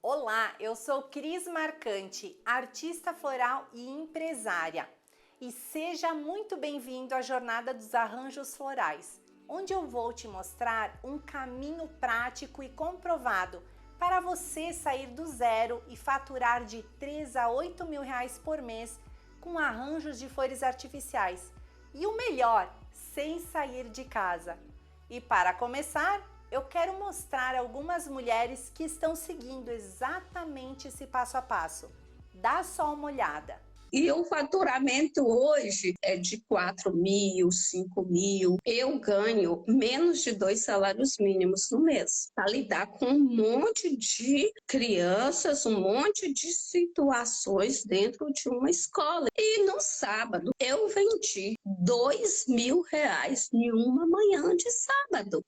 Olá, eu sou Cris Marcante, artista floral e empresária. E seja muito bem-vindo à Jornada dos Arranjos Florais, onde eu vou te mostrar um caminho prático e comprovado para você sair do zero e faturar de 3 a 8 mil reais por mês com arranjos de flores artificiais. E o melhor, sem sair de casa. E para começar, eu quero mostrar algumas mulheres que estão seguindo exatamente esse passo a passo. Dá só uma olhada. E o faturamento hoje é de 4 mil, 5 mil. Eu ganho menos de 2 salários mínimos no mês para lidar com um monte de crianças, um monte de situações dentro de uma escola. E no sábado eu vendi 2 mil reais em uma manhã de sábado.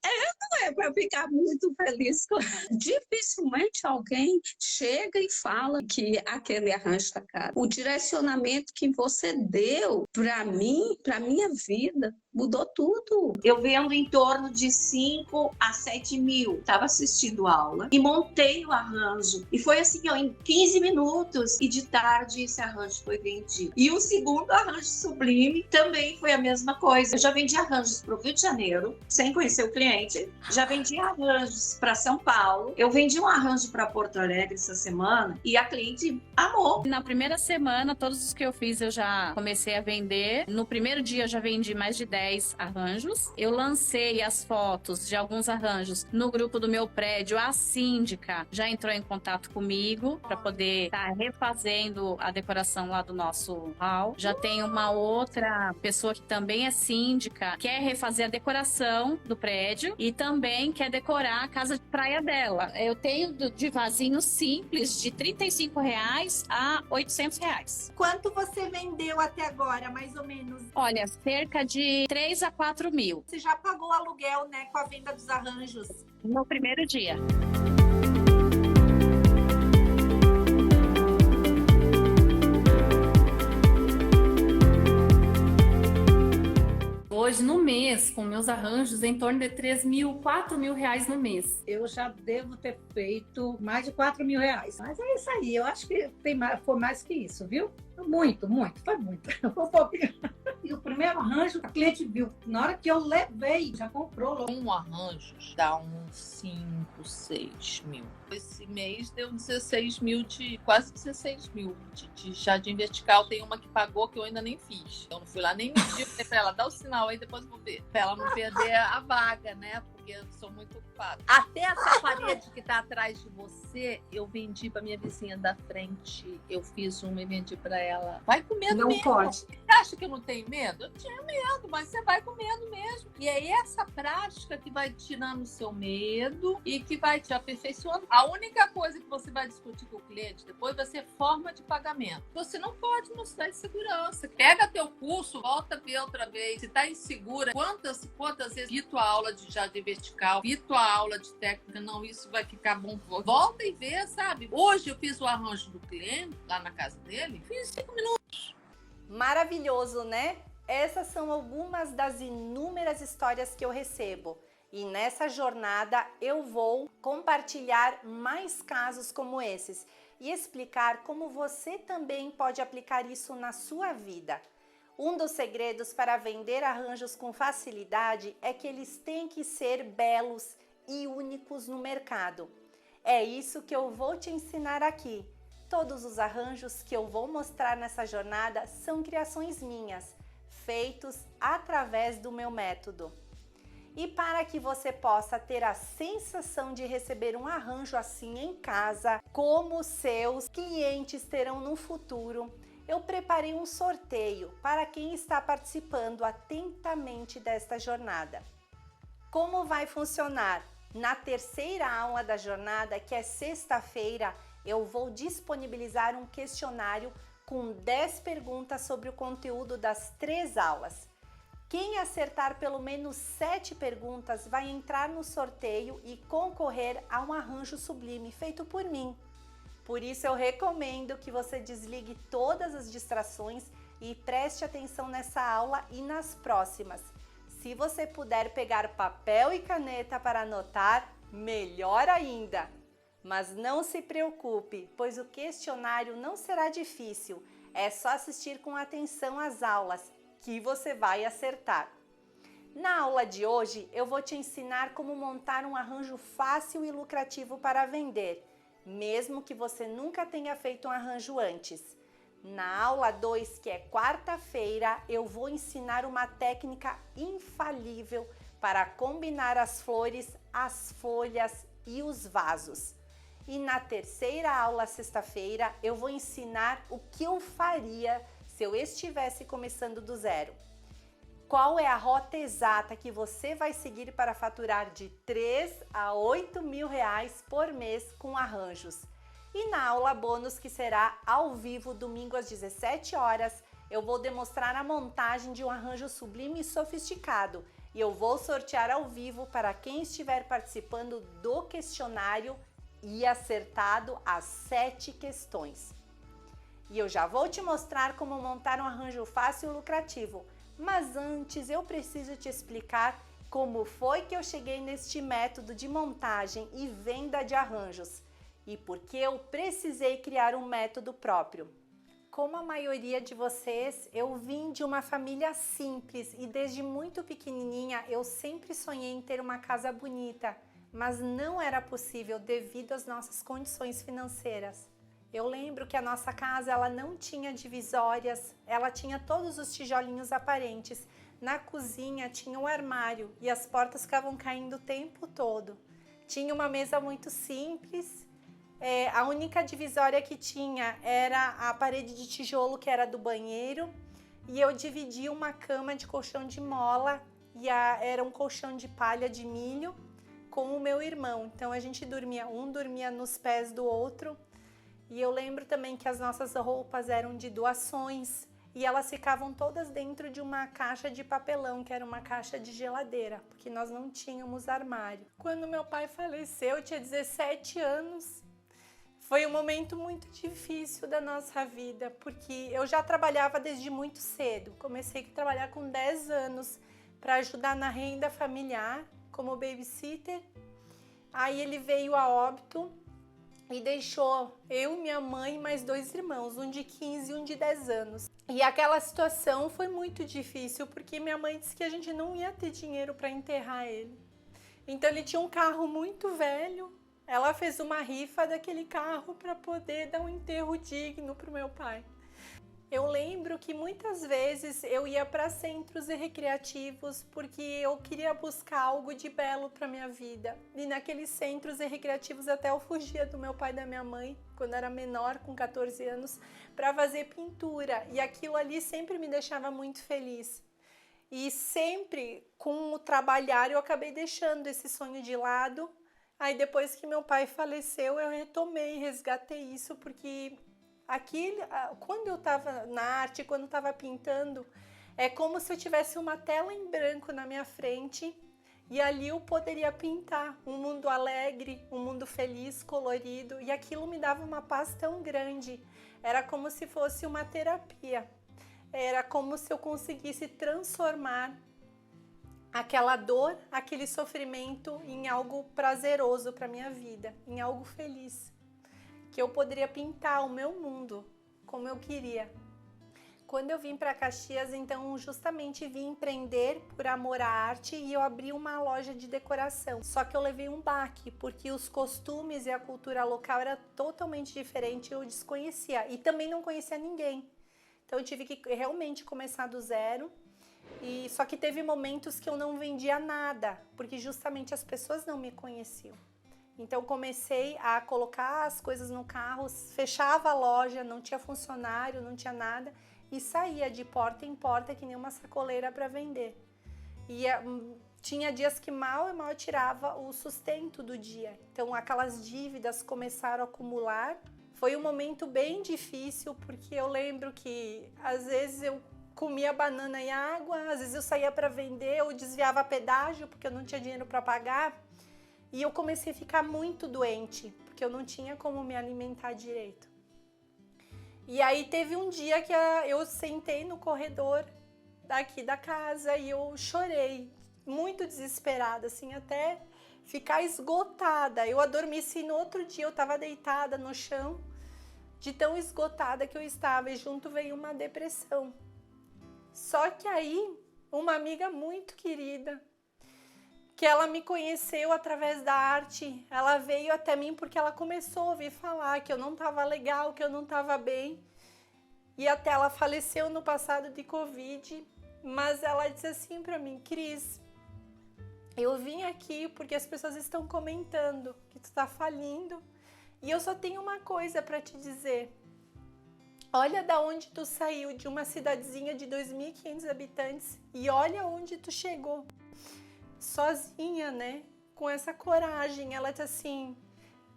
Não é para ficar muito feliz. Dificilmente alguém chega e fala que aquele arranjo está caro. O direcionamento que você deu para mim, para minha vida, mudou tudo. Eu vendo em torno de 5 a 7 mil. Estava assistindo aula e montei o arranjo. E foi assim, ó, em 15 minutos. E de tarde esse arranjo foi vendido. E o segundo arranjo sublime também foi a mesma coisa. Eu já vendi arranjos para o Rio de Janeiro, sem conhecer o cliente. Já vendi arranjos para São Paulo. Eu vendi um arranjo para Porto Alegre essa semana e a cliente amou. Na primeira semana, todos os que eu fiz eu já comecei a vender. No primeiro dia eu já vendi mais de 10 arranjos. Eu lancei as fotos de alguns arranjos no grupo do meu prédio. A síndica já entrou em contato comigo para poder estar refazendo a decoração lá do nosso hall. Já tem uma outra pessoa que também é síndica, quer refazer a decoração do prédio e também quer decorar a casa de praia dela. Eu tenho de vasinhos simples de R$35 a R$800. Quanto você vendeu até agora, mais ou menos? Olha, cerca de 3 a 4 mil. Você já pagou aluguel, né, com a venda dos arranjos? No primeiro dia. Hoje, no mês, com meus arranjos, em torno de 3 mil, 4 mil reais no mês. Eu já devo ter feito mais de 4 mil reais. Mas é isso aí, eu acho que foi mais que isso, viu? Muito, foi muito. E o primeiro arranjo, a cliente viu. Na hora que eu levei, já comprou logo. Um arranjo dá uns 5, 6 mil. Esse mês deu 16 mil, quase 16 mil de jardim vertical. Tem uma que pagou que eu ainda nem fiz. Eu não fui lá nem medir, falei pra ela, dá o sinal aí, depois eu vou ver. Pra ela não perder a vaga, né? Porque eu sou muito ocupada. Até essa parede que tá atrás de você, eu vendi pra minha vizinha da frente. Eu fiz uma e vendi pra ela. Vai com medo Não mesmo. pode. Você acha que eu não tenho medo? Eu tinha medo, mas você vai com medo mesmo. E é essa prática que vai tirando o seu medo e que vai te aperfeiçoando. A única coisa que você vai discutir com o cliente depois vai ser forma de pagamento. Você não pode mostrar insegurança. Pega teu curso, volta a ver outra vez. Se tá insegura, quantas vezes vi tua aula de jardim vertical, vi tua aula de técnica, não, isso vai ficar bom. Volta e vê, sabe? Hoje eu fiz o arranjo do cliente, lá na casa dele, fiz 5 minutos. Maravilhoso, né? Essas são algumas das inúmeras histórias que eu recebo. E nessa jornada eu vou compartilhar mais casos como esses e explicar como você também pode aplicar isso na sua vida. Um dos segredos para vender arranjos com facilidade é que eles têm que ser belos e únicos no mercado. É isso que eu vou te ensinar aqui. Todos os arranjos que eu vou mostrar nessa jornada são criações minhas, feitos através do meu método. E para que você possa ter a sensação de receber um arranjo assim em casa, como seus clientes terão no futuro, eu preparei um sorteio para quem está participando atentamente desta jornada. Como vai funcionar? Na terceira aula da jornada, que é sexta-feira, eu vou disponibilizar um questionário com 10 perguntas sobre o conteúdo das 3 aulas. Quem acertar pelo menos 7 perguntas vai entrar no sorteio e concorrer a um arranjo sublime feito por mim. Por isso eu recomendo que você desligue todas as distrações e preste atenção nessa aula e nas próximas. Se você puder pegar papel e caneta para anotar, melhor ainda! Mas não se preocupe, pois o questionário não será difícil. É só assistir com atenção às aulas que você vai acertar. Na aula de hoje, eu vou te ensinar como montar um arranjo fácil e lucrativo para vender, mesmo que você nunca tenha feito um arranjo antes. Na aula 2, que é quarta-feira, eu vou ensinar uma técnica infalível para combinar as flores, as folhas e os vasos. E na terceira aula, sexta-feira, eu vou ensinar o que eu faria se eu estivesse começando do zero. Qual é a rota exata que você vai seguir para faturar de 3 a 8 mil reais por mês com arranjos? E na aula bônus, que será ao vivo, domingo às 17 horas, eu vou demonstrar a montagem de um arranjo sublime e sofisticado. E eu vou sortear ao vivo para quem estiver participando do questionário e acertado as 7 questões. E eu já vou te mostrar como montar um arranjo fácil e lucrativo. Mas antes eu preciso te explicar como foi que eu cheguei neste método de montagem e venda de arranjos e por que eu precisei criar um método próprio. Como a maioria de vocês, eu vim de uma família simples e desde muito pequenininha eu sempre sonhei em ter uma casa bonita, mas não era possível devido às nossas condições financeiras. Eu lembro que a nossa casa ela não tinha divisórias, ela tinha todos os tijolinhos aparentes. Na cozinha tinha um armário e as portas ficavam caindo o tempo todo. Tinha uma mesa muito simples, a única divisória que tinha era a parede de tijolo que era do banheiro e eu dividia uma cama de colchão de mola e era um colchão de palha de milho com o meu irmão. Então a gente dormia, um dormia nos pés do outro. E eu lembro também que as nossas roupas eram de doações e elas ficavam todas dentro de uma caixa de papelão, que era uma caixa de geladeira, porque nós não tínhamos armário. Quando meu pai faleceu, eu tinha 17 anos. Foi um momento muito difícil da nossa vida, porque eu já trabalhava desde muito cedo. Comecei a trabalhar com 10 anos para ajudar na renda familiar, como babysitter. Aí ele veio a óbito e deixou eu, minha mãe e mais 2 irmãos, um de 15 e um de 10 anos. E aquela situação foi muito difícil, porque minha mãe disse que a gente não ia ter dinheiro para enterrar ele. Então ele tinha um carro muito velho, ela fez uma rifa daquele carro para poder dar um enterro digno para o meu pai. Eu lembro que muitas vezes eu ia para centros recreativos porque eu queria buscar algo de belo para minha vida. E naqueles centros recreativos até eu fugia do meu pai e da minha mãe, quando era menor, com 14 anos, para fazer pintura. E aquilo ali sempre me deixava muito feliz. E sempre com o trabalhar eu acabei deixando esse sonho de lado. Aí depois que meu pai faleceu, eu retomei, resgatei isso, porque quando eu estava na arte, quando eu estava pintando, é como se eu tivesse uma tela em branco na minha frente e ali eu poderia pintar um mundo alegre, um mundo feliz, colorido, e aquilo me dava uma paz tão grande. Era como se fosse uma terapia. Era como se eu conseguisse transformar aquela dor, aquele sofrimento em algo prazeroso para minha vida, em algo feliz. Que eu poderia pintar o meu mundo como eu queria. Quando eu vim para Caxias, então justamente vim empreender por amor à arte e eu abri uma loja de decoração. Só que eu levei um baque, porque os costumes e a cultura local era totalmente diferente, eu desconhecia e também não conhecia ninguém. Então eu tive que realmente começar do zero. E só que teve momentos que eu não vendia nada, porque justamente as pessoas não me conheciam. Então comecei a colocar as coisas no carro, fechava a loja, não tinha funcionário, não tinha nada e saía de porta em porta que nem uma sacoleira para vender. E tinha dias que mal eu tirava o sustento do dia. Então aquelas dívidas começaram a acumular. Foi um momento bem difícil, porque eu lembro que às vezes eu comia banana e água, às vezes eu saía para vender, eu desviava pedágio porque eu não tinha dinheiro para pagar. E eu comecei a ficar muito doente, porque eu não tinha como me alimentar direito. E aí teve um dia que eu sentei no corredor daqui da casa e eu chorei, muito desesperada, assim, até ficar esgotada. Eu adormeci no outro dia, eu estava deitada no chão, de tão esgotada que eu estava, e junto veio uma depressão. Só que aí, uma amiga muito querida, que ela me conheceu através da arte, ela veio até mim porque ela começou a ouvir falar que eu não estava legal, que eu não estava bem. E até ela faleceu no passado de Covid, mas ela disse assim para mim: Cris, eu vim aqui porque as pessoas estão comentando que tu está falindo e eu só tenho uma coisa para te dizer. Olha da onde tu saiu, de uma cidadezinha de 2.500 habitantes, e olha onde tu chegou. Sozinha, né? Com essa coragem. Ela disse assim: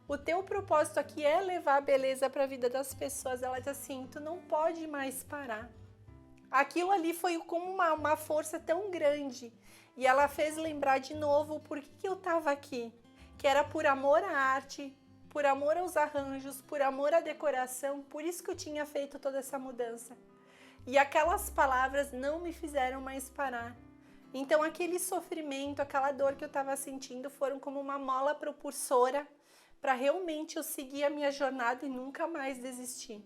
o teu propósito aqui é levar a beleza para a vida das pessoas. Ela disse assim: tu não pode mais parar. Aquilo ali foi como uma força tão grande. E ela fez lembrar de novo por que eu estava aqui. Que era por amor à arte, por amor aos arranjos, por amor à decoração. Por isso que eu tinha feito toda essa mudança. E aquelas palavras não me fizeram mais parar. Então aquele sofrimento, aquela dor que eu estava sentindo foram como uma mola propulsora para realmente eu seguir a minha jornada e nunca mais desistir.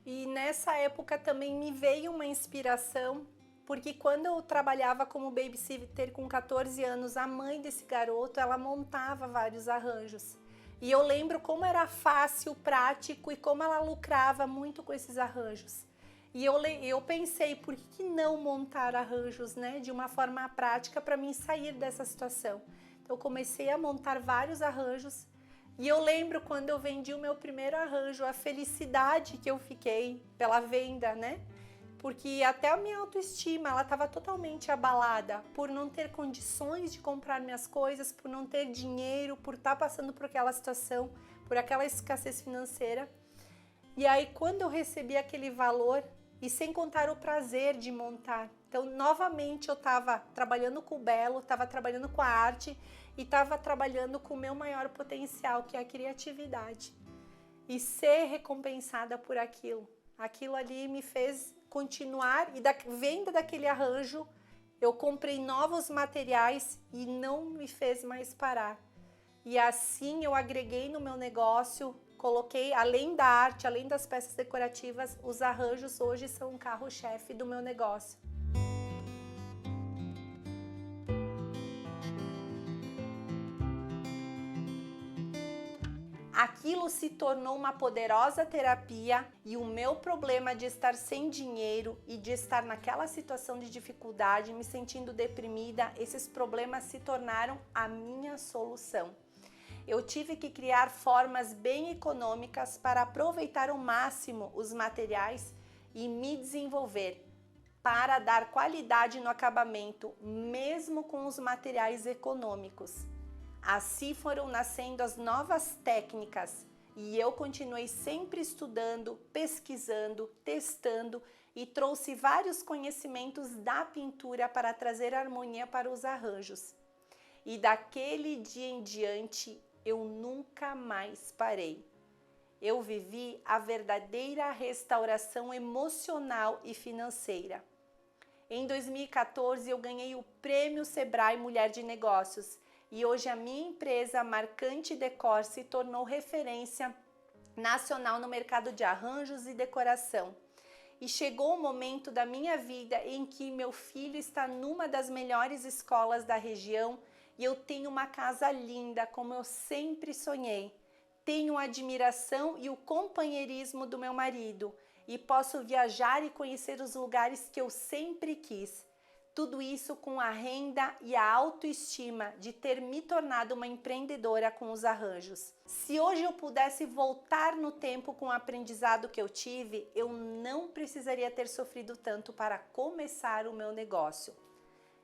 E nessa época também me veio uma inspiração, porque quando eu trabalhava como babysitter com 14 anos, a mãe desse garoto, ela montava vários arranjos. E eu lembro como era fácil, prático e como ela lucrava muito com esses arranjos. E eu pensei, por que não montar arranjos, né, de uma forma prática para mim sair dessa situação? Então eu comecei a montar vários arranjos e eu lembro quando eu vendi o meu primeiro arranjo, a felicidade que eu fiquei pela venda, né? Porque até a minha autoestima, ela estava totalmente abalada por não ter condições de comprar minhas coisas, por não ter dinheiro, por estar passando por aquela situação, por aquela escassez financeira. E aí quando eu recebi aquele valor, e sem contar o prazer de montar. Então, novamente, eu estava trabalhando com o belo, estava trabalhando com a arte e estava trabalhando com o meu maior potencial, que é a criatividade. E ser recompensada por aquilo. Aquilo ali me fez continuar, e da venda daquele arranjo, eu comprei novos materiais e não me fez mais parar. E assim eu agreguei no meu negócio, coloquei, além da arte, além das peças decorativas, os arranjos hoje são um carro-chefe do meu negócio. Aquilo se tornou uma poderosa terapia e o meu problema de estar sem dinheiro e de estar naquela situação de dificuldade, me sentindo deprimida, esses problemas se tornaram a minha solução. Eu tive que criar formas bem econômicas para aproveitar ao máximo os materiais e me desenvolver para dar qualidade no acabamento, mesmo com os materiais econômicos. Assim foram nascendo as novas técnicas e eu continuei sempre estudando, pesquisando, testando e trouxe vários conhecimentos da pintura para trazer harmonia para os arranjos. E daquele dia em diante, eu nunca mais parei. Eu vivi a verdadeira restauração emocional e financeira. Em 2014, eu ganhei o Prêmio Sebrae Mulher de Negócios e hoje a minha empresa Marcante Decor se tornou referência nacional no mercado de arranjos e decoração. E chegou o momento da minha vida em que meu filho está numa das melhores escolas da região e eu tenho uma casa linda, como eu sempre sonhei. Tenho a admiração e o companheirismo do meu marido e posso viajar e conhecer os lugares que eu sempre quis. Tudo isso com a renda e a autoestima de ter me tornado uma empreendedora com os arranjos. Se hoje eu pudesse voltar no tempo com o aprendizado que eu tive, eu não precisaria ter sofrido tanto para começar o meu negócio.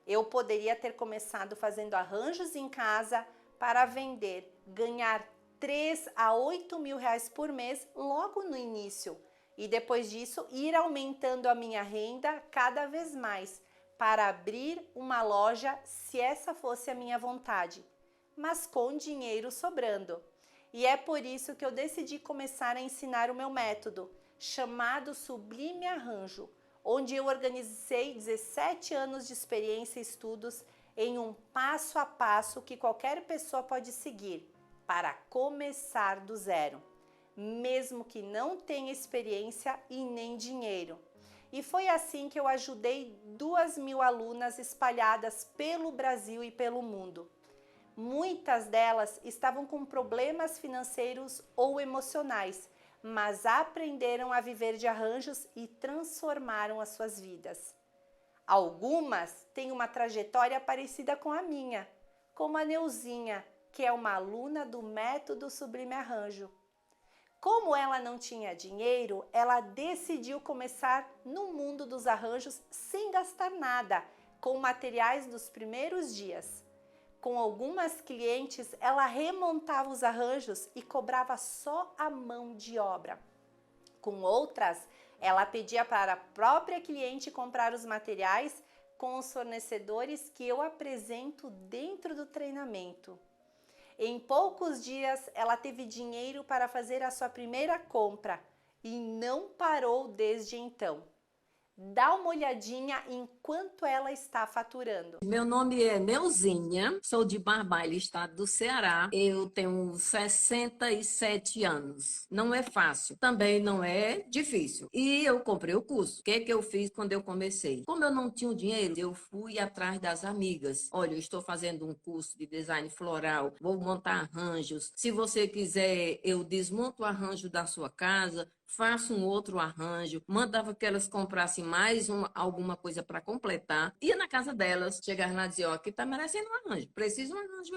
Eu poderia ter começado fazendo arranjos em casa para vender, ganhar 3 a 8 mil reais por mês logo no início e depois disso ir aumentando a minha renda cada vez mais para abrir uma loja se essa fosse a minha vontade, mas com dinheiro sobrando. E é por isso que eu decidi começar a ensinar o meu método, chamado Sublime Arranjo, onde eu organizei 17 anos de experiência e estudos em um passo a passo que qualquer pessoa pode seguir para começar do zero, mesmo que não tenha experiência e nem dinheiro. E foi assim que eu ajudei 2.000 alunas espalhadas pelo Brasil e pelo mundo. Muitas delas estavam com problemas financeiros ou emocionais, mas aprenderam a viver de arranjos e transformaram as suas vidas. Algumas têm uma trajetória parecida com a minha, como a Neuzinha, que é uma aluna do Método Sublime Arranjo. Como ela não tinha dinheiro, ela decidiu começar no mundo dos arranjos sem gastar nada, com materiais dos primeiros dias. Com algumas clientes, ela remontava os arranjos e cobrava só a mão de obra. Com outras, ela pedia para a própria cliente comprar os materiais com os fornecedores que eu apresento dentro do treinamento. Em poucos dias, ela teve dinheiro para fazer a sua primeira compra e não parou desde então. Dá uma olhadinha em quanto ela está faturando. Meu nome é Neuzinha, sou de Barbalha, estado do Ceará. Eu tenho 67 anos. Não é fácil, também não é difícil. E eu comprei o curso. O que é que eu fiz quando eu comecei? Como eu não tinha o dinheiro, eu fui atrás das amigas. Olha, eu estou fazendo um curso de design floral, vou montar arranjos. Se você quiser, eu desmonto o arranjo da sua casa, faço um outro arranjo, mandava que elas comprassem mais alguma coisa para completar, ia na casa delas, chegava lá e dizia, ó, aqui tá merecendo um arranjo, precisa de um arranjo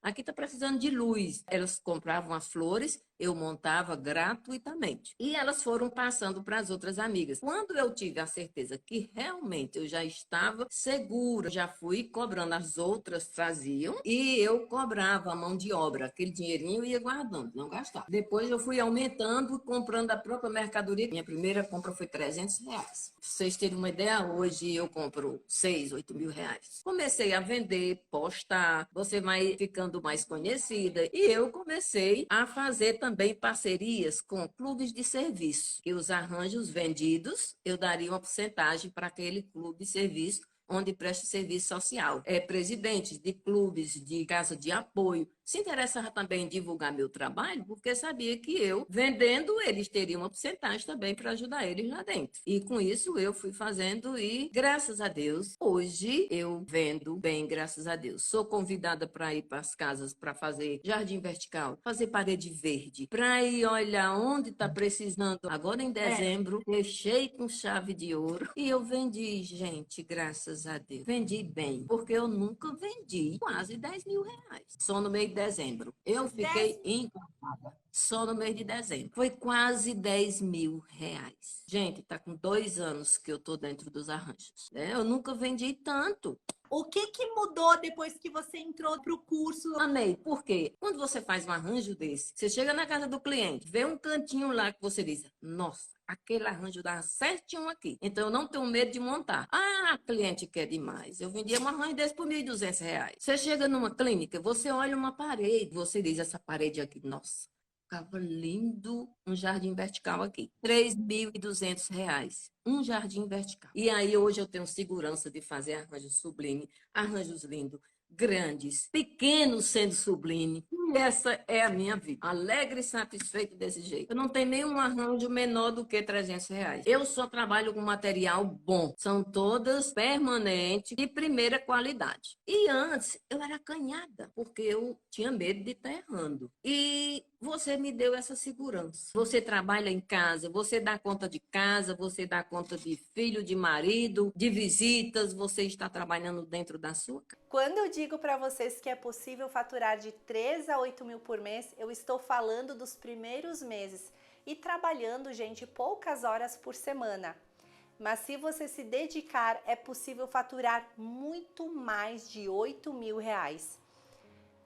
aqui tá precisando de luz. Elas compravam as flores, eu montava gratuitamente. E elas foram passando para as outras amigas. Quando eu tive a certeza que realmente eu já estava segura, já fui cobrando, as outras traziam e eu cobrava a mão de obra. Aquele dinheirinho eu ia guardando, não gastava. Depois eu fui aumentando, comprando a própria mercadoria. Minha primeira compra foi R$300. Pra vocês terem uma ideia, hoje eu compro 6, 8 mil reais. Comecei a vender, postar, você vai ficando mais conhecida. E eu comecei a fazer também parcerias com clubes de serviço, que os arranjos vendidos, eu daria uma porcentagem para aquele clube de serviço onde presta serviço social. Presidentes de clubes, de casa de apoio, se interessava também em divulgar meu trabalho, porque sabia que eu, vendendo, eles teriam uma porcentagem também para ajudar eles lá dentro. E com isso eu fui fazendo e, graças a Deus, hoje eu vendo bem, graças a Deus. Sou convidada para ir para as casas para fazer jardim vertical, fazer parede verde, para ir olhar onde está precisando. Agora em dezembro, fechei com chave de ouro e eu vendi, gente, graças a Deus. Vendi bem, porque eu nunca vendi quase 10 mil reais. Só no mês de dezembro. Eu fiquei encantada. Só no mês de dezembro. Foi quase 10 mil reais. Gente, tá com 2 anos que eu tô dentro dos arranjos. Eu nunca vendi tanto. O que mudou depois que você entrou para o curso? Amei, por quê? Quando você faz um arranjo desse, você chega na casa do cliente, vê um cantinho lá que você diz, nossa, aquele arranjo dá certinho aqui. Então, eu não tenho medo de montar. Ah, a cliente quer demais. Eu vendia um arranjo desse por R$1.200. Você chega numa clínica, você olha uma parede, você diz, essa parede aqui, nossa, ficava lindo um jardim vertical aqui. R$3.200. Um jardim vertical. E aí, hoje eu tenho segurança de fazer arranjos sublime, arranjos lindos, grandes, pequenos sendo sublime. E essa é a minha vida. Alegre e satisfeito desse jeito. Eu não tenho nenhum arranjo menor do que R$300. Eu só trabalho com material bom. São todas permanentes, de primeira qualidade. E antes, eu era acanhada, porque eu tinha medo de estar errando. E você me deu essa segurança. Você trabalha em casa, você dá conta de casa, você dá conta de filho, de marido, de visitas, você está trabalhando dentro da sua casa. Quando eu digo para vocês que é possível faturar de 3 a 8 mil por mês, eu estou falando dos primeiros meses e trabalhando, gente, poucas horas por semana. Mas se você se dedicar, é possível faturar muito mais de 8 mil reais.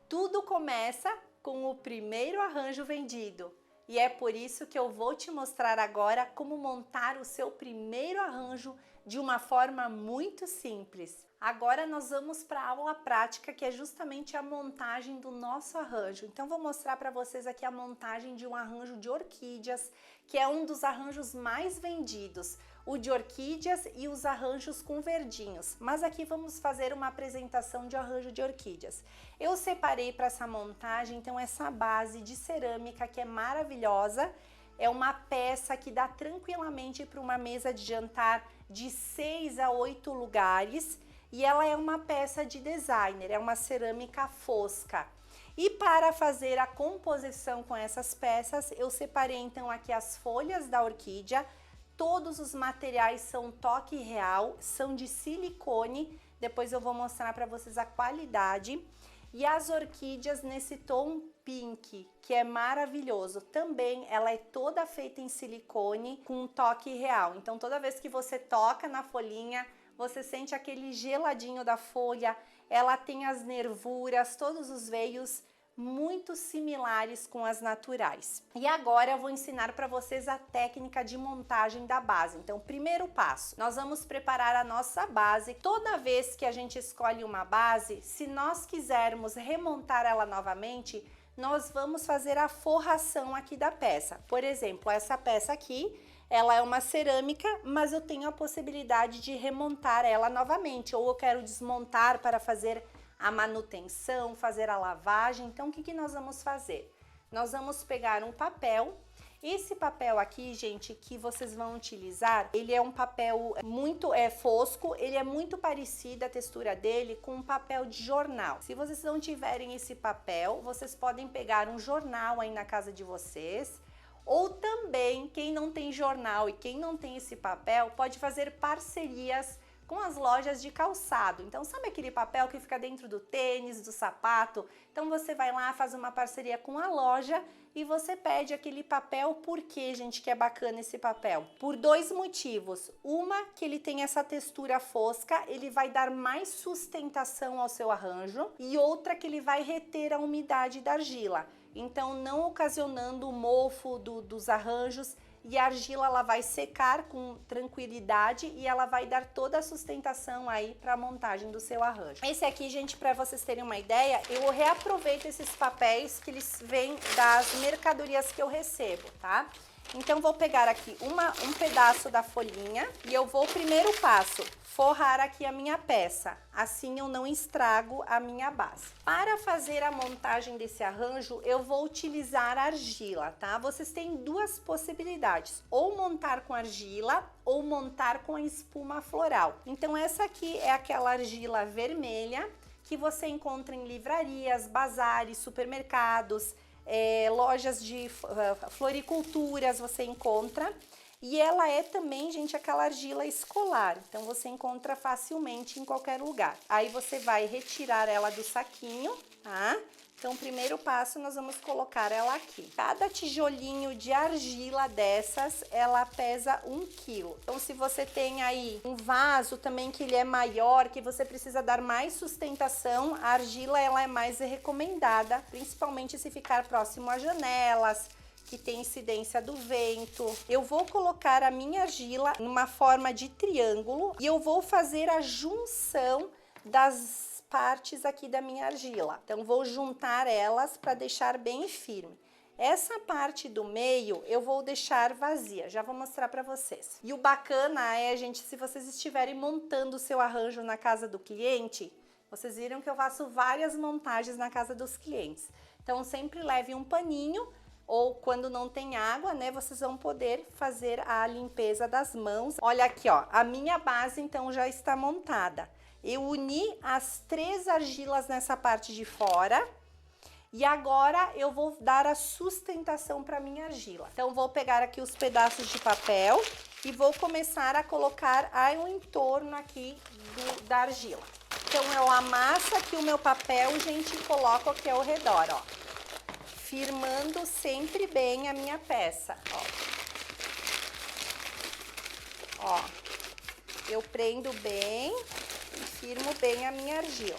Tudo começa com o primeiro arranjo vendido. E é por isso que eu vou te mostrar agora como montar o seu primeiro arranjo de uma forma muito simples. Agora nós vamos para a aula prática, que é justamente a montagem do nosso arranjo. Então vou mostrar para vocês aqui a montagem de um arranjo de orquídeas, que é um dos arranjos mais vendidos, o de orquídeas e os arranjos com verdinhos. Mas aqui vamos fazer uma apresentação de arranjo de orquídeas. Eu separei para essa montagem, então, essa base de cerâmica que é maravilhosa. É uma peça que dá tranquilamente para uma mesa de jantar de 6 a 8 lugares. E ela é uma peça de designer, é uma cerâmica fosca. E para fazer a composição com essas peças, eu separei então aqui as folhas da orquídea. Todos os materiais são toque real, são de silicone. Depois eu vou mostrar para vocês a qualidade. E as orquídeas nesse tom pink, que é maravilhoso. Também ela é toda feita em silicone com um toque real. Então toda vez que você toca na folhinha, você sente aquele geladinho da folha, ela tem as nervuras, todos os veios muito similares com as naturais. E agora eu vou ensinar para vocês a técnica de montagem da base. Então, primeiro passo, nós vamos preparar a nossa base. Toda vez que a gente escolhe uma base, se nós quisermos remontar ela novamente, nós vamos fazer a forração aqui da peça. Por exemplo, essa peça aqui, ela é uma cerâmica, mas eu tenho a possibilidade de remontar ela novamente, ou eu quero desmontar para fazer a manutenção, fazer a lavagem. Então, o que nós vamos fazer? Nós vamos pegar um papel. Esse papel aqui, gente, que vocês vão utilizar, ele é um papel muito fosco, ele é muito parecido a textura dele com um papel de jornal. Se vocês não tiverem esse papel, vocês podem pegar um jornal aí na casa de vocês. Ou também, quem não tem jornal e quem não tem esse papel, pode fazer parcerias com as lojas de calçado. Então, sabe aquele papel que fica dentro do tênis, do sapato? Então, você vai lá, faz uma parceria com a loja e você pede aquele papel. Por quê, gente, que é bacana esse papel? Por dois motivos. Uma, que ele tem essa textura fosca, ele vai dar mais sustentação ao seu arranjo. E outra, que ele vai reter a umidade da argila. Então, não ocasionando o mofo dos arranjos, e a argila ela vai secar com tranquilidade e ela vai dar toda a sustentação aí para a montagem do seu arranjo. Esse aqui, gente, para vocês terem uma ideia, eu reaproveito esses papéis que eles vêm das mercadorias que eu recebo, tá? Então, vou pegar aqui um pedaço da folhinha e eu vou, primeiro passo, forrar aqui a minha peça. Assim eu não estrago a minha base. Para fazer a montagem desse arranjo, eu vou utilizar argila, tá? Vocês têm duas possibilidades, ou montar com argila ou montar com espuma floral. Então, essa aqui é aquela argila vermelha que você encontra em livrarias, bazares, supermercados, lojas de floriculturas você encontra. E ela é também, gente, aquela argila escolar, então você encontra facilmente em qualquer lugar. Aí você vai retirar ela do saquinho, tá? Então, primeiro passo, nós vamos colocar ela aqui. Cada tijolinho de argila dessas, ela pesa 1 quilo. Então, se você tem aí um vaso também que ele é maior, que você precisa dar mais sustentação, a argila ela é mais recomendada, principalmente se ficar próximo a janelas, que tem incidência do vento. Eu vou colocar a minha argila numa forma de triângulo e eu vou fazer a junção das partes aqui da minha argila. Então, vou juntar elas para deixar bem firme. Essa parte do meio eu vou deixar vazia, já vou mostrar para vocês. E o bacana é, gente, se vocês estiverem montando o seu arranjo na casa do cliente, vocês viram que eu faço várias montagens na casa dos clientes. Então, sempre leve um paninho, ou quando não tem água, né, vocês vão poder fazer a limpeza das mãos. Olha aqui, ó, a minha base então já está montada. Eu uni as 3 argilas nessa parte de fora e agora eu vou dar a sustentação para minha argila. Então, vou pegar aqui os pedaços de papel e vou começar a colocar ao entorno aqui da argila. Então, eu amasso aqui o meu papel, gente, e coloco aqui ao redor, ó. Firmando sempre bem a minha peça, ó. Eu prendo bem e firmo bem a minha argila.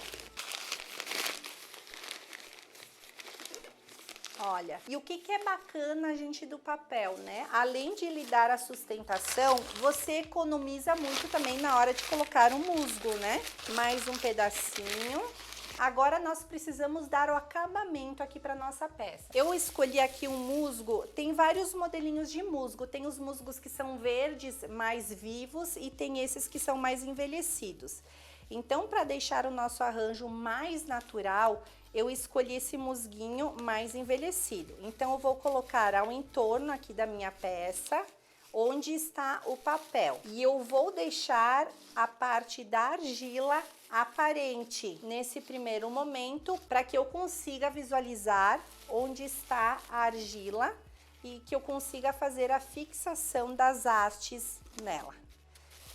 Olha, e o que é bacana, gente, do papel, né? Além de lhe dar a sustentação, você economiza muito também na hora de colocar o musgo, né? Mais um pedacinho. Agora nós precisamos dar o acabamento aqui para nossa peça. Eu escolhi aqui um musgo, tem vários modelinhos de musgo. Tem os musgos que são verdes, mais vivos, e tem esses que são mais envelhecidos. Então, para deixar o nosso arranjo mais natural, eu escolhi esse musguinho mais envelhecido. Então, eu vou colocar ao entorno aqui da minha peça, onde está o papel. E eu vou deixar a parte da argila aparente nesse primeiro momento, para que eu consiga visualizar onde está a argila e que eu consiga fazer a fixação das hastes nela.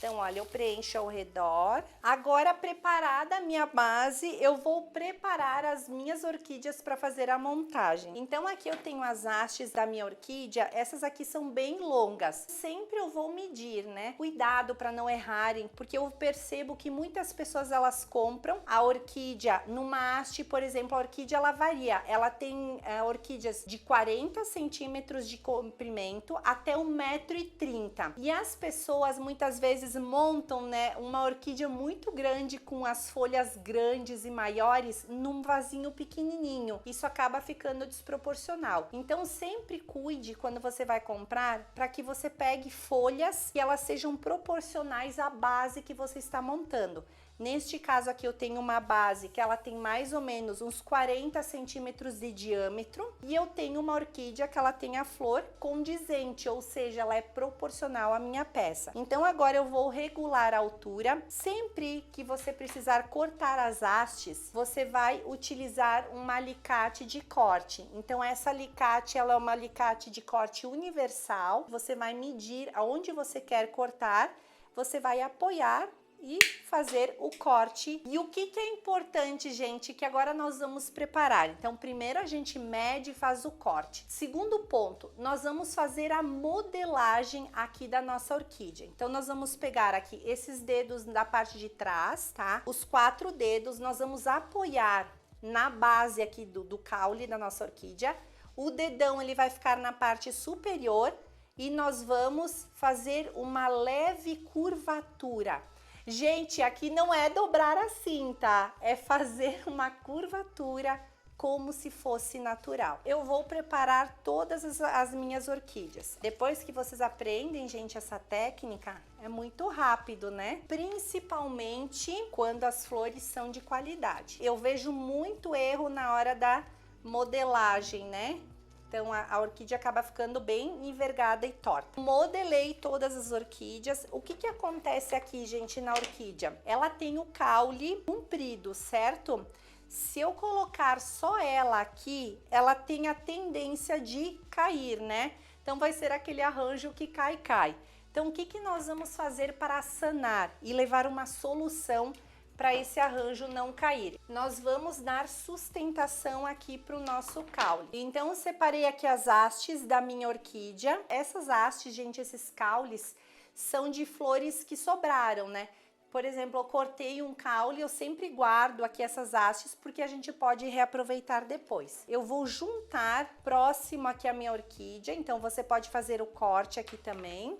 Então, olha, eu preencho ao redor. Agora, preparada a minha base, eu vou preparar as minhas orquídeas para fazer a montagem. Então, aqui eu tenho as hastes da minha orquídea. Essas aqui são bem longas. Sempre eu vou medir, né? Cuidado para não errarem, porque eu percebo que muitas pessoas, elas compram a orquídea numa haste, por exemplo, a orquídea, ela varia. Ela tem orquídeas de 40 centímetros de comprimento até 1,30 m. E as pessoas, muitas vezes, montam, né, uma orquídea muito grande com as folhas grandes e maiores num vasinho pequenininho. Isso acaba ficando desproporcional. Então sempre cuide quando você vai comprar para que você pegue folhas que elas sejam proporcionais à base que você está montando. Neste caso aqui eu tenho uma base que ela tem mais ou menos uns 40 centímetros de diâmetro, e eu tenho uma orquídea que ela tem a flor condizente, ou seja, ela é proporcional à minha peça. Então agora eu vou regular a altura. Sempre que você precisar cortar as hastes, você vai utilizar um alicate de corte. Então essa alicate, ela é uma alicate de corte universal. Você vai medir aonde você quer cortar, você vai apoiar e fazer o corte. E o que é importante, gente, que agora nós vamos preparar. Então, primeiro a gente mede e faz o corte. Segundo ponto, nós vamos fazer a modelagem aqui da nossa orquídea. Então, nós vamos pegar aqui esses dedos da parte de trás, tá? Os 4 dedos, nós vamos apoiar na base aqui do caule da nossa orquídea. O dedão, ele vai ficar na parte superior e nós vamos fazer uma leve curvatura. Gente, aqui não é dobrar assim, tá? É fazer uma curvatura como se fosse natural. Eu vou preparar todas as minhas orquídeas. Depois que vocês aprendem, gente, essa técnica, é muito rápido, né? Principalmente quando as flores são de qualidade. Eu vejo muito erro na hora da modelagem, né? Então, a orquídea acaba ficando bem envergada e torta. Modelei todas as orquídeas. O que acontece aqui, gente, na orquídea? Ela tem o caule comprido, certo? Se eu colocar só ela aqui, ela tem a tendência de cair, né? Então, vai ser aquele arranjo que cai. Então, o que nós vamos fazer para sanar e levar uma solução para esse arranjo não cair? Nós vamos dar sustentação aqui para o nosso caule. Então, eu separei aqui as hastes da minha orquídea. Essas hastes, gente, esses caules, são de flores que sobraram, né? Por exemplo, eu cortei um caule, eu sempre guardo aqui essas hastes, porque a gente pode reaproveitar depois. Eu vou juntar próximo aqui a minha orquídea, então você pode fazer o corte aqui também.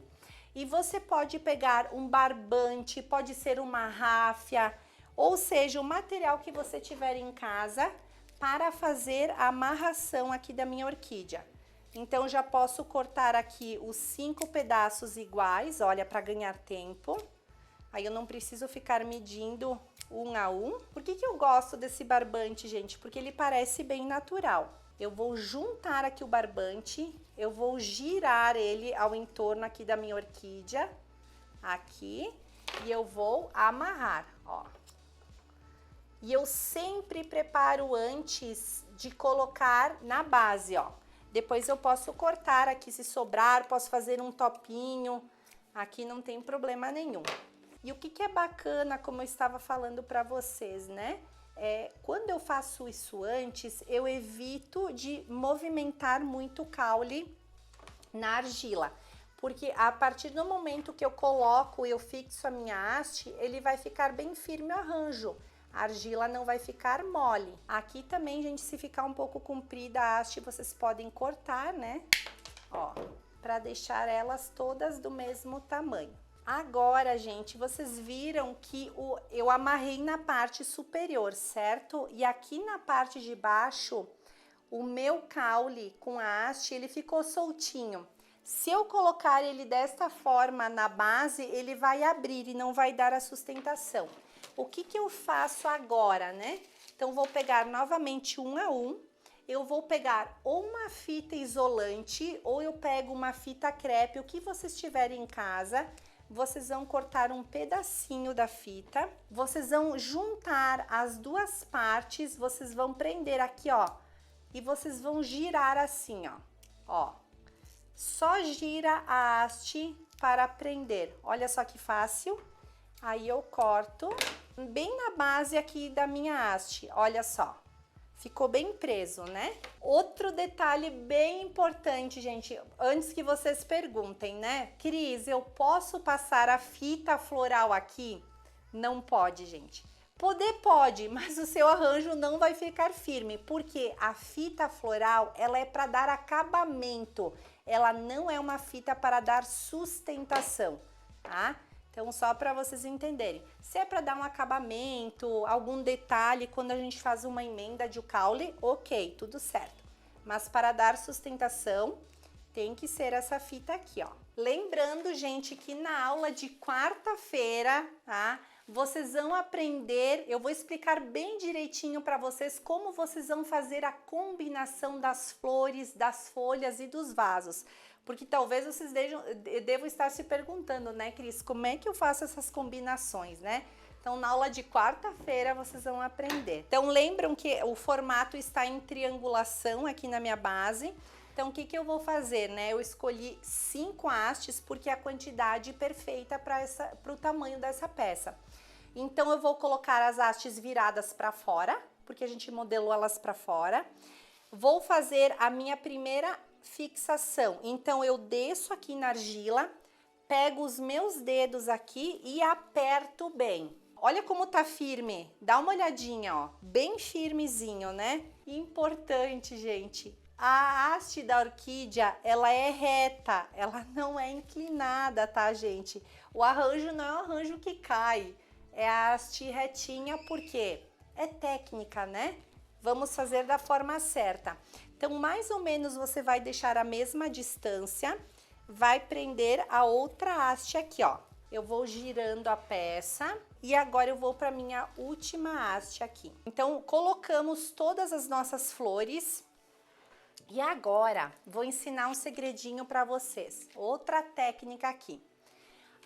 E você pode pegar um barbante, pode ser uma ráfia, ou seja, o material que você tiver em casa para fazer a amarração aqui da minha orquídea. Então, já posso cortar aqui os 5 pedaços iguais, olha, para ganhar tempo. Aí eu não preciso ficar medindo um a um. Por que eu gosto desse barbante, gente? Porque ele parece bem natural. Eu vou juntar aqui o barbante, eu vou girar ele ao entorno aqui da minha orquídea, aqui, e eu vou amarrar, ó. E eu sempre preparo antes de colocar na base, ó. Depois eu posso cortar aqui se sobrar, posso fazer um topinho, aqui não tem problema nenhum. E o que é bacana, como eu estava falando para vocês, né? Quando eu faço isso antes, eu evito de movimentar muito o caule na argila. Porque a partir do momento que eu coloco, eu fixo a minha haste, ele vai ficar bem firme o arranjo. a argila não vai ficar mole. Aqui também, gente, se ficar um pouco comprida a haste, vocês podem cortar, né? Ó, para deixar elas todas do mesmo tamanho. Agora, gente, vocês viram que eu amarrei na parte superior, certo? E aqui na parte de baixo, o meu caule com a haste, ele ficou soltinho. Se eu colocar ele desta forma na base, ele vai abrir e não vai dar a sustentação. O que que eu faço agora, né? Então, vou pegar novamente um a um. Eu vou pegar ou uma fita isolante, ou eu pego uma fita crepe, o que vocês tiverem em casa. Vocês vão cortar um pedacinho da fita. Vocês vão juntar as duas partes, vocês vão prender aqui, ó. E vocês vão girar assim, ó. Só gira a haste para prender. Olha só que fácil. Aí eu corto bem na base aqui da minha haste, olha só. Ficou bem preso, né? Outro detalhe bem importante, gente, antes que vocês perguntem, né? Cris, eu posso passar a fita floral aqui? Não pode, gente. Poder pode, mas o seu arranjo não vai ficar firme, porque a fita floral, ela é para dar acabamento. Ela não é uma fita para dar sustentação, tá? Então, só para vocês entenderem. Se é para dar um acabamento, algum detalhe, quando a gente faz uma emenda de caule, ok, tudo certo. Mas para dar sustentação, tem que ser essa fita aqui, ó. Lembrando, gente, que na aula de quarta-feira, tá? Vocês vão aprender, eu vou explicar bem direitinho para vocês como vocês vão fazer a combinação das flores, das folhas e dos vasos. Porque talvez vocês devam estar se perguntando, né, Cris, como é que eu faço essas combinações, né? Então, na aula de quarta-feira, vocês vão aprender. Então, lembram que o formato está em triangulação aqui na minha base. Então, o que que eu vou fazer, né? Eu escolhi 5 hastes porque é a quantidade perfeita para o tamanho dessa peça. Então, eu vou colocar as hastes viradas para fora, porque a gente modelou elas para fora. Vou fazer a minha primeira fixação. Então, eu desço aqui na argila, pego os meus dedos aqui e aperto bem. Olha como tá firme, dá uma olhadinha, ó, bem firmezinho, né? Importante, gente, a haste da orquídea, ela é reta, ela não é inclinada, tá, gente? O arranjo não é um arranjo que cai, é a haste retinha, porque é técnica, né? Vamos fazer da forma certa. Então, mais ou menos, você vai deixar a mesma distância, vai prender a outra haste aqui, ó. Eu vou girando a peça e agora eu vou para minha última haste aqui. Então, colocamos todas as nossas flores e agora vou ensinar um segredinho para vocês. Outra técnica aqui.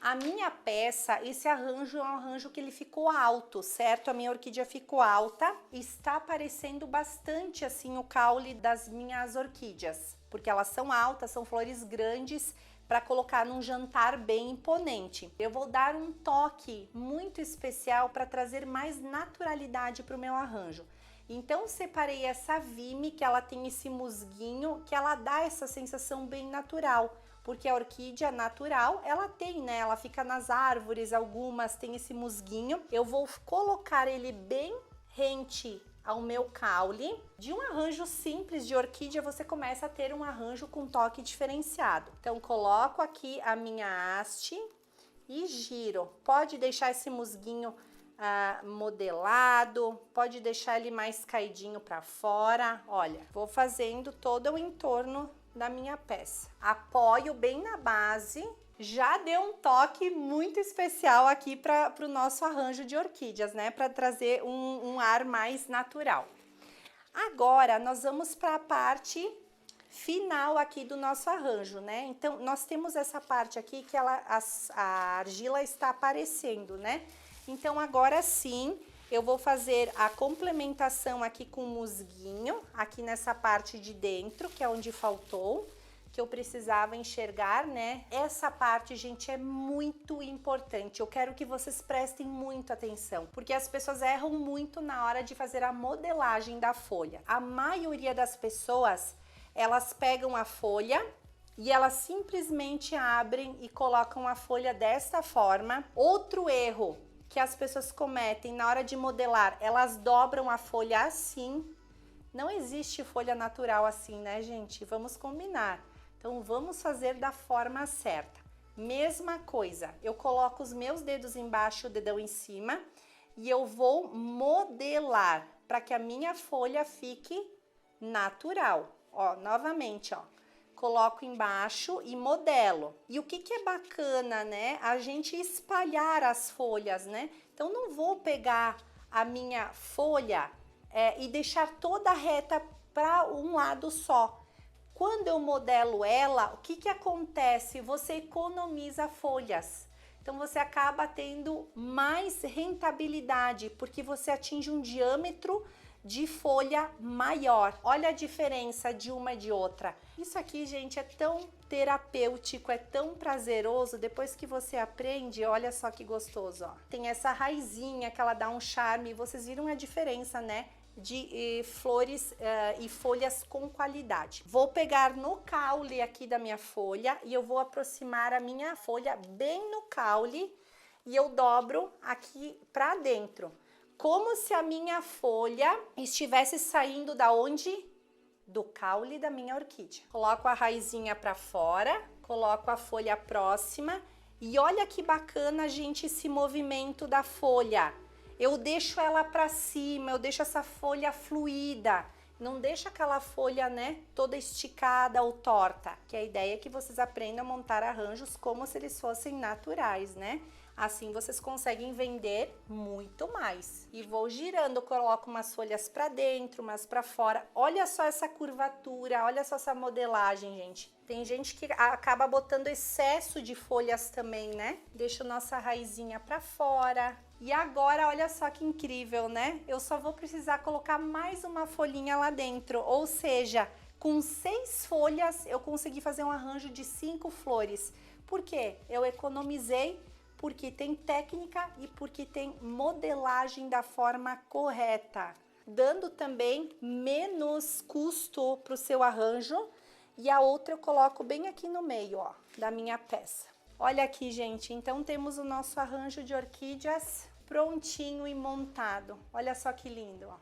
A minha peça, esse arranjo é um arranjo que ele ficou alto, certo? A minha orquídea ficou alta, está aparecendo bastante assim o caule das minhas orquídeas, porque elas são altas, são flores grandes para colocar num jantar bem imponente. Eu vou dar um toque muito especial para trazer mais naturalidade para o meu arranjo. Então, separei essa vime, que ela tem esse musguinho, que ela dá essa sensação bem natural. Porque a orquídea natural, ela tem, né? Ela fica nas árvores, algumas tem esse musguinho. Eu vou colocar ele bem rente ao meu caule. De um arranjo simples de orquídea, você começa a ter um arranjo com toque diferenciado. Então, coloco aqui a minha haste e giro. Pode deixar esse musguinho modelado, pode deixar ele mais caidinho para fora. Olha, vou fazendo todo o entorno da minha peça. Apoio bem na base, já deu um toque muito especial aqui para o nosso arranjo de orquídeas, né? Para trazer um ar mais natural. Agora, nós vamos para a parte final aqui do nosso arranjo, né? Então, nós temos essa parte aqui que a argila está aparecendo, né? Então, agora sim, eu vou fazer a complementação aqui com o musguinho, aqui nessa parte de dentro, que é onde faltou, que eu precisava enxergar, né? Essa parte, gente, é muito importante. Eu quero que vocês prestem muita atenção, porque as pessoas erram muito na hora de fazer a modelagem da folha. A maioria das pessoas, elas pegam a folha e elas simplesmente abrem e colocam a folha desta forma. Outro erro que as pessoas cometem na hora de modelar, elas dobram a folha assim. Não existe folha natural assim, né, gente? Vamos combinar. Então, vamos fazer da forma certa. Mesma coisa, eu coloco os meus dedos embaixo, o dedão em cima, e eu vou modelar para que a minha folha fique natural. Ó, novamente, ó. Coloco embaixo e modelo. E o que que é bacana, né? A gente espalhar as folhas, né? Então, não vou pegar a minha folha e deixar toda reta para um lado só. Quando eu modelo ela, o que que acontece? Você economiza folhas. Então, você acaba tendo mais rentabilidade, porque você atinge um diâmetro de folha maior. Olha a diferença de uma e de outra. Isso aqui, gente, é tão terapêutico, é tão prazeroso. Depois que você aprende, olha só que gostoso, ó. Tem essa raizinha que ela dá um charme. Vocês viram a diferença, né? De flores e folhas com qualidade. Vou pegar no caule aqui da minha folha e eu vou aproximar a minha folha bem no caule e eu dobro aqui para dentro, como se a minha folha estivesse saindo da onde? Do caule da minha orquídea. Coloco a raizinha para fora, coloco a folha próxima e olha que bacana, gente, esse movimento da folha. Eu deixo ela para cima, eu deixo essa folha fluida, não deixo aquela folha, né, toda esticada ou torta, que a ideia é que vocês aprendam a montar arranjos como se eles fossem naturais, né? Assim vocês conseguem vender muito mais. E vou girando, eu coloco umas folhas para dentro, umas para fora. Olha só essa curvatura, olha só essa modelagem, gente. Tem gente que acaba botando excesso de folhas também, né? Deixa a nossa raizinha para fora. E agora, olha só que incrível, né? Eu só vou precisar colocar mais uma folhinha lá dentro, ou seja, com 6 folhas eu consegui fazer um arranjo de 5 flores. Por quê? Eu economizei, porque tem técnica e porque tem modelagem da forma correta, dando também menos custo para o seu arranjo. E a outra eu coloco bem aqui no meio, ó, da minha peça. Olha aqui, gente, então temos o nosso arranjo de orquídeas prontinho e montado. Olha só que lindo, ó.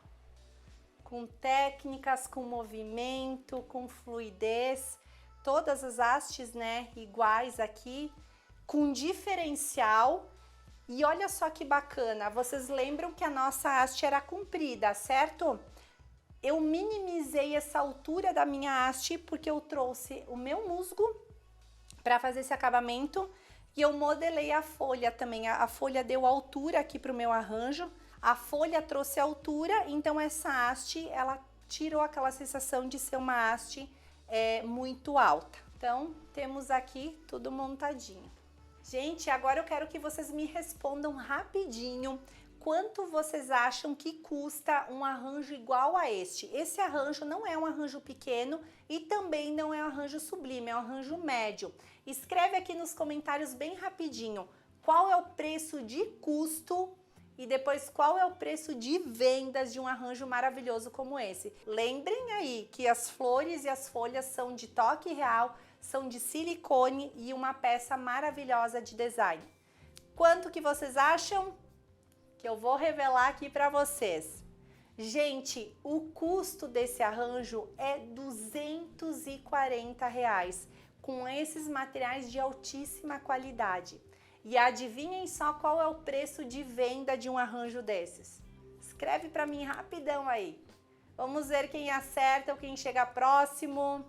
Com técnicas, com movimento, com fluidez, todas as hastes, né, iguais aqui, com diferencial. E olha só que bacana, vocês lembram que a nossa haste era comprida, certo? Eu minimizei essa altura da minha haste porque eu trouxe o meu musgo para fazer esse acabamento e eu modelei a folha também. A folha deu altura aqui para o meu arranjo, a folha trouxe altura, então essa haste, ela tirou aquela sensação de ser uma haste muito alta. Então, temos aqui tudo montadinho. Gente, agora eu quero que vocês me respondam rapidinho quanto vocês acham que custa um arranjo igual a este. Esse arranjo não é um arranjo pequeno e também não é um arranjo sublime, é um arranjo médio. Escreve aqui nos comentários bem rapidinho qual é o preço de custo e depois qual é o preço de vendas de um arranjo maravilhoso como esse. Lembrem aí que as flores e as folhas são de toque real, são de silicone e uma peça maravilhosa de design. Quanto que vocês acham? Que eu vou revelar aqui para vocês. Gente, o custo desse arranjo é R$240 com esses materiais de altíssima qualidade. E adivinhem só qual é o preço de venda de um arranjo desses. Escreve para mim rapidão aí. Vamos ver quem acerta ou quem chega próximo.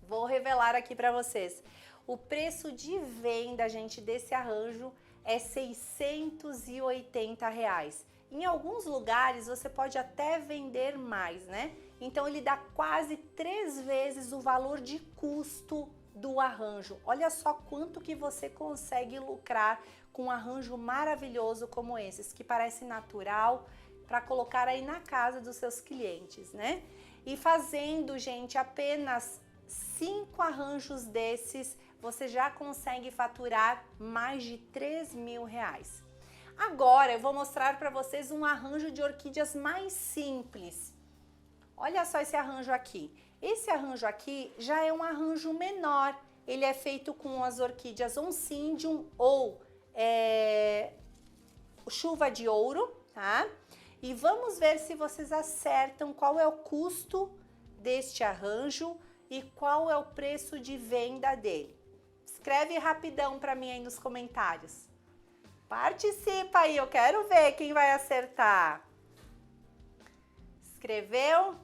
Vou revelar aqui para vocês. O preço de venda, gente, desse arranjo é R$680. Em alguns lugares você pode até vender mais, né? Então ele dá quase 3 vezes o valor de custo do arranjo. Olha só quanto que você consegue lucrar com um arranjo maravilhoso como esses, que parece natural, para colocar aí na casa dos seus clientes, né? E fazendo, gente, apenas 5 arranjos desses, você já consegue faturar mais de R$3.000. Agora eu vou mostrar para vocês um arranjo de orquídeas mais simples. Olha só esse arranjo aqui. Esse arranjo aqui já é um arranjo menor. Ele é feito com as orquídeas Oncidium ou chuva de ouro, tá? E vamos ver se vocês acertam qual é o custo deste arranjo e qual é o preço de venda dele. Escreve rapidão para mim aí nos comentários. Participa aí, eu quero ver quem vai acertar. Escreveu?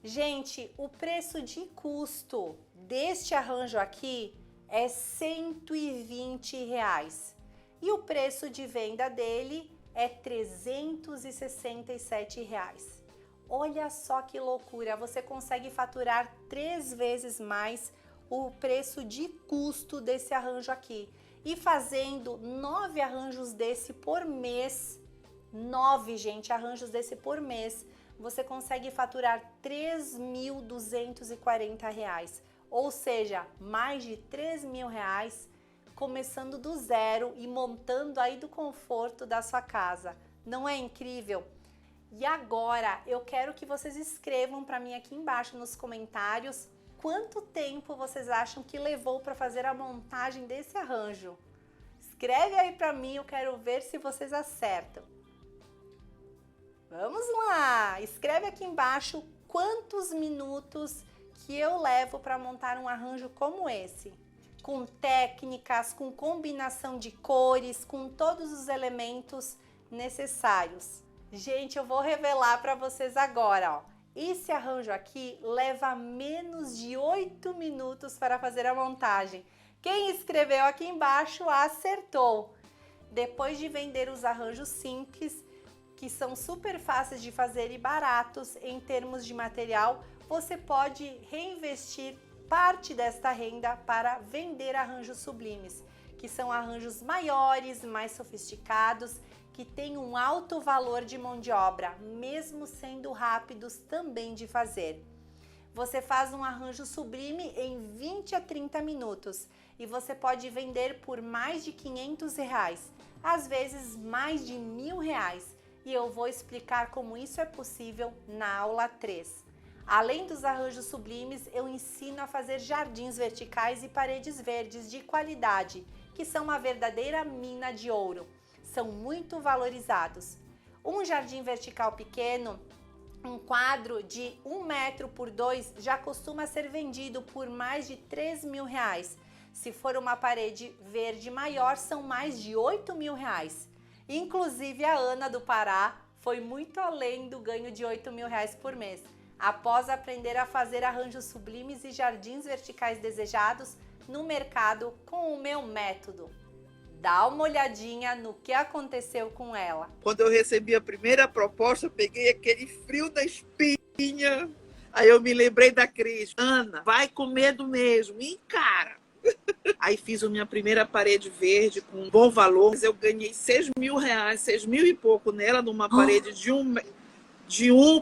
Gente, o preço de custo deste arranjo aqui é R$120 e o preço de venda dele é R$367. Olha só que loucura, você consegue faturar 3 vezes mais o preço de custo desse arranjo aqui. E fazendo 9 arranjos desse por mês, 9, gente, arranjos desse por mês, você consegue faturar R$3.240, ou seja, mais de R$3.000, começando do zero e montando aí do conforto da sua casa. Não é incrível? E agora eu quero que vocês escrevam para mim aqui embaixo nos comentários quanto tempo vocês acham que levou para fazer a montagem desse arranjo. Escreve aí para mim, eu quero ver se vocês acertam. Vamos lá! Escreve aqui embaixo quantos minutos que eu levo para montar um arranjo como esse. Com técnicas, com combinação de cores, com todos os elementos necessários. Gente, eu vou revelar para vocês agora, ó. Esse arranjo aqui leva menos de 8 minutos para fazer a montagem. Quem escreveu aqui embaixo acertou. Depois de vender os arranjos simples, que são super fáceis de fazer e baratos em termos de material, você pode reinvestir parte desta renda para vender arranjos sublimes, que são arranjos maiores, mais sofisticados, que têm um alto valor de mão de obra, mesmo sendo rápidos também de fazer. Você faz um arranjo sublime em 20 a 30 minutos e você pode vender por mais de R$500, às vezes mais de R$1.000. E eu vou explicar como isso é possível na aula 3. Além dos arranjos sublimes, eu ensino a fazer jardins verticais e paredes verdes de qualidade, que são uma verdadeira mina de ouro. São muito valorizados. Um jardim vertical pequeno, um quadro de 1 metro por 2, já costuma ser vendido por mais de R$3.000. Se for uma parede verde maior, são mais de R$8.000. Inclusive, a Ana do Pará foi muito além do ganho de R$8.000 por mês, após aprender a fazer arranjos sublimes e jardins verticais desejados no mercado com o meu método. Dá uma olhadinha no que aconteceu com ela. Quando eu recebi a primeira proposta, eu peguei aquele frio da espinha. Aí eu me lembrei da Cris. Ana, vai com medo mesmo, encara. Aí fiz a minha primeira parede verde com um bom valor. Eu ganhei R$6.000, 6.000 e pouco nela, numa parede de 1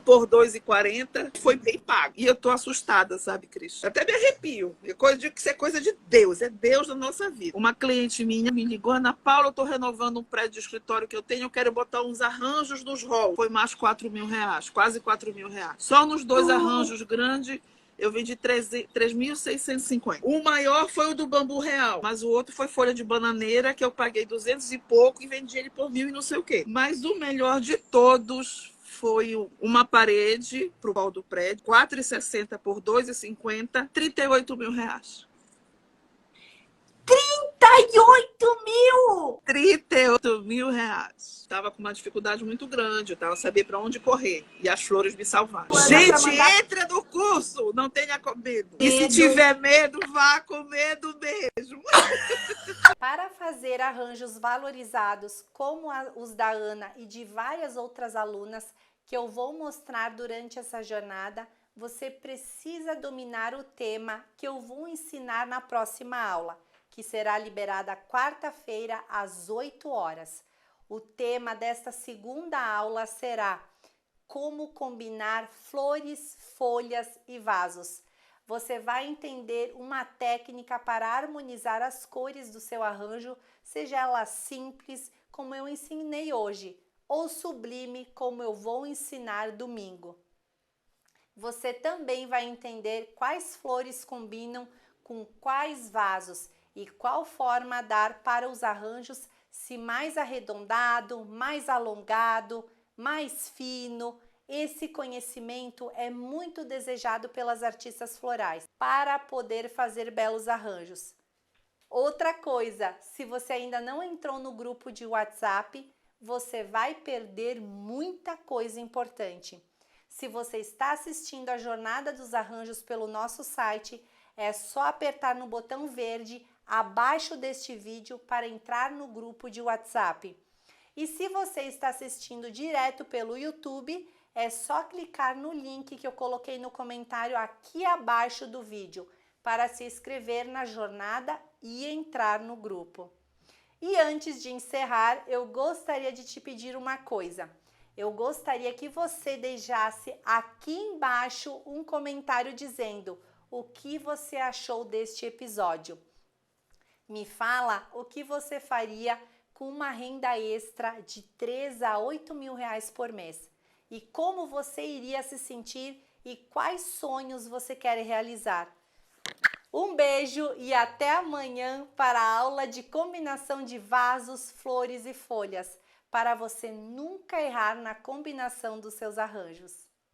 por R$2,40. Foi bem pago. E eu tô assustada, sabe, Cris? Até me arrepio. Isso é coisa de Deus. É Deus na nossa vida. Uma cliente minha me ligou: Ana Paula, eu tô renovando um prédio de escritório que eu tenho. Eu quero botar uns arranjos nos halls. Foi mais R$4.000, quase R$4.000. Só nos 2 arranjos grandes, eu vendi 3.650. O maior foi o do bambu real, mas o outro foi folha de bananeira, que eu paguei 200 e pouco e vendi ele por 1.000 e não sei o quê. Mas o melhor de todos foi uma parede pro hall do prédio, 4,60 por R$2,50, R$38.000. 38.000! R$38.000. Estava com uma dificuldade muito grande, eu tava sabendo para onde correr. E as flores me salvaram. Gente, entra no curso! Não tenha medo. E se tiver medo, vá com medo mesmo. Para fazer arranjos valorizados como os da Ana e de várias outras alunas que eu vou mostrar durante essa jornada, você precisa dominar o tema que eu vou ensinar na próxima aula, que será liberada quarta-feira às 8 horas. O tema desta segunda aula será como combinar flores, folhas e vasos. Você vai entender uma técnica para harmonizar as cores do seu arranjo, seja ela simples, como eu ensinei hoje, ou sublime, como eu vou ensinar domingo. Você também vai entender quais flores combinam com quais vasos e qual forma dar para os arranjos se mais arredondado, mais alongado, mais fino. Esse conhecimento é muito desejado pelas artistas florais para poder fazer belos arranjos. Outra coisa, se você ainda não entrou no grupo de WhatsApp, você vai perder muita coisa importante. Se você está assistindo a Jornada dos Arranjos pelo nosso site, é só apertar no botão verde abaixo deste vídeo para entrar no grupo de WhatsApp. E se você está assistindo direto pelo YouTube, é só clicar no link que eu coloquei no comentário aqui abaixo do vídeo para se inscrever na jornada e entrar no grupo. E antes de encerrar, eu gostaria de te pedir uma coisa. Eu gostaria que você deixasse aqui embaixo um comentário dizendo o que você achou deste episódio. Me fala o que você faria com uma renda extra de 3 a 8 mil reais por mês. E como você iria se sentir e quais sonhos você quer realizar. Um beijo e até amanhã para a aula de combinação de vasos, flores e folhas, para você nunca errar na combinação dos seus arranjos.